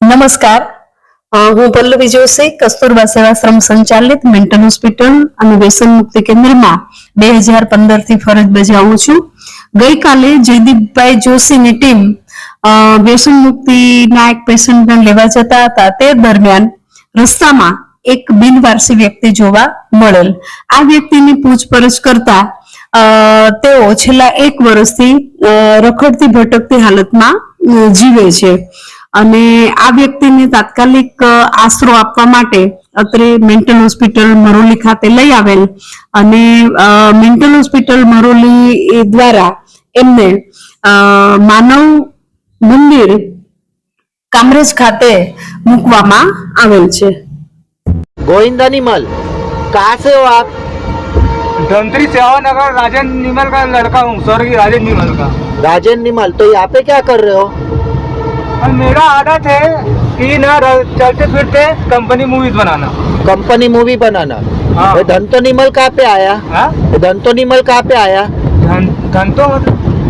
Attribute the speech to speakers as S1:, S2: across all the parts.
S1: નમસ્કાર, હું પલ્લવી જોશી, કસ્તુરબા સેવાશ્રમ સંચાલિત મેન્ટલ હોસ્પિટલ અને વ્યસન મુક્તિ કેન્દ્રમાં 2015 થી ફરજ બજાવું છું. ગઈકાલે જયદીપભાઈ જોશીની ટીમ વ્યસન મુક્તિના એક પેશન્ટને લેવા જતા હતા. તે દરમિયાન રસ્તામાં એક બિનવારસી વ્યક્તિ જોવા મળેલ. આ વ્યક્તિની પૂછપરછ કરતા તેઓ છેલ્લા 1 વર્ષથી રખડતી ભટકતી હાલતમાં જીવે છે અને આ વ્યક્તિને તાત્કાલિક આશરો આપવા માટે અત્રે મેન્ટલ હોસ્પિટલ મરોલી ખાતે લઈ આવેલ અને મેન્ટલ હોસ્પિટલ મરોલી દ્વારા એમને માનવ મંદિર કામરેજ ખાતે મૂકવામાં આવેલ છે.
S2: गोविंदा निमल, कहाँ से हो आप?
S3: धनतरी सेवानगर राजन निमल का लड़का हूँ, स्वर्गीय राजन निमल का.
S2: राजन निमल, तो यहाँ पे क्या कर रहे हो?
S3: मेरा आदत है कि ना चलते फिरते कंपनी मूवीज बनाना.
S2: कंपनी मूवी बनाना.
S3: हाँ.
S2: ये धन तो निमल कहाँ पे आया?
S3: हाँ?
S2: ये धन तो निमल कहाँ पे आया?
S3: धन तो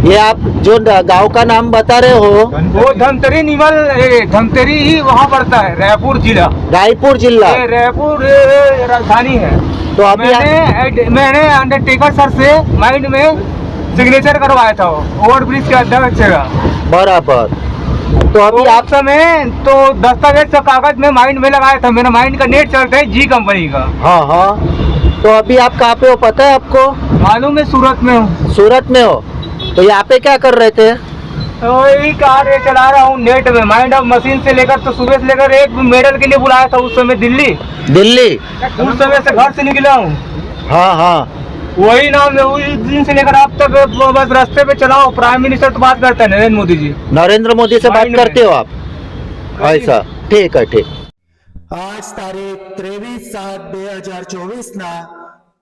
S2: ये आप जो गांव का नाम बता रहे हो
S3: वो धनतरी निमल, धनतरी ही वहाँ पड़ता है, रायपुर जिला.
S2: रायपुर जिला.
S3: रायपुर राजधानी है.
S2: तो अभी
S3: मैंने अंडरटेकर सर से माइंड में सिग्नेचर करवाया था, ओवर ब्रिज के अध्यक्ष का.
S2: बराबर. तो अभी
S3: तो
S2: आप
S3: समय तो दस्तावेज का कागज में माइंड में लगाया था. मेरा माइंड का नेट चलता है जी कंपनी का.
S2: हाँ हाँ. तो अभी आप कहाँ पे हो पता है आपको?
S3: मालूम है सूरत में हूँ.
S2: सूरत में हो. तो यहाँ पे क्या कर रहे थे?
S3: तो यही कार चला रहा हूँ नेट में. माइंड ऑफ मशीन से लेकर तो सुबह से लेकर एक मेडल के लिए बुलाया था उस समय दिल्ली. उस समय से घर से निकला हूँ.
S2: हाँ हाँ.
S3: वही नाम है, उस दिन से लेकर अब तक बस रास्ते पे चलाओ. प्राइम मिनिस्टर तो बात करते हैं नरेंद्र मोदी जी.
S2: नरेंद्र मोदी से बात
S3: माइंड में.
S2: करते हो आप? ऐसा. ठीक है, ठीक.
S4: आज तारीख 23/7/2024 ના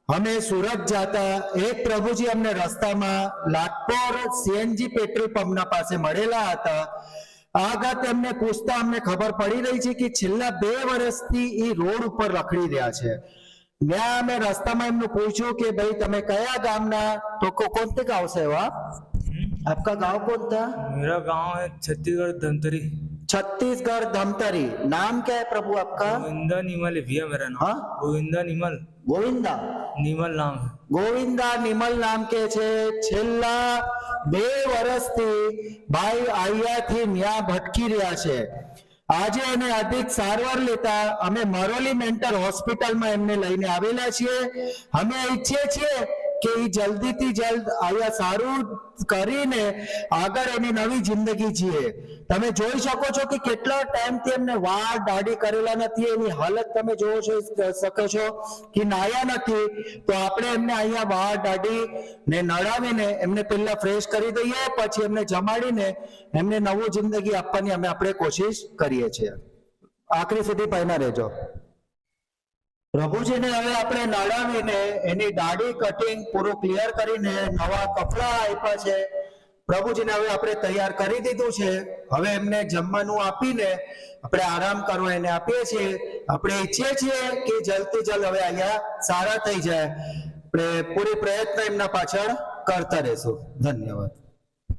S4: અમે સુરત જાતા એક પ્રભુજી અમને રસ્તામાં લાટપોર સીએનજી પેટ્રોલ પંપના પાસે મળેલા હતા. આગળ તેમને પૂછતા અમને ખબર પડી રહી છે કે છેલ્લા 2 વર્ષથી એ રોડ ઉપર રખડી રહ્યા છે. ત્યાં અમે રસ્તામાં એમનું પૂછ્યું કે ભાઈ તમે કયા ગામના? તો કોणते गांव से हो आप? आपका गांव कौन था?
S5: मेरा गांव है छत्तीसगढ़ धमतरी.
S4: छत्तीसगढ़ धमतरी. नाम क्या है प्रभु आपका?
S5: गोविंदा निमल है भैया मेरा नाम.
S4: हाँ?
S5: गोविंदा निमल.
S4: गोविंदा
S5: निमल नाम है.
S4: गोविंदा निमल नाम के छे. छेल्ला 2 વર્ષથી ભાઈ આયાથી ન્યા ભટકી રહ્યા છે. આજે એને અધિક સારવાર લેતા અમે મરોલી મેન્ટલ હોસ્પિટલમાં એમને લઈને આવેલા છીએ. અમે ઈચ્છીએ છીએ કે એ જલ્દીથી જલ્દ આયા સારું કરીને આગળ એની નવી જિંદગી જીએ. તમે જોઈ શકો છો કે કેટલા ટાઈમથી એમને વાળ દાઢી કરેલા નથી. એની હાલત તમે જોવો છો શકો છો કે નાયા નથી. તો આપણે એમને અહીંયા વાળ દાઢી ને નડાવીને એમને પહેલા ફ્રેશ કરી દઈએ, પછી એમને જમાડીને એમને નવું જિંદગી આપવાની અમે આપણે કોશિશ કરીએ છીએ. આખરી સુધી પહેલા રહેજો. પ્રભુજીને હવે આપણે નડાવીને એની દાઢી કટિંગ પૂરું ક્લિયર કરીને નવા કપડા આપ્યા છે. પ્રભુજીને હવે આપણે તૈયાર કરી દીધું છે. હવે એમને જમવાનું આપીને આપણે આરામ કરવા એને આપીએ છીએ. આપણે ઈચ્છીએ છીએ કે જલ્દથી જલ્દ હવે અહીંયા સારા થઈ જાય. આપણે પૂરી પ્રયત્ન એમના પાછળ કરતા રહેશું. ધન્યવાદ.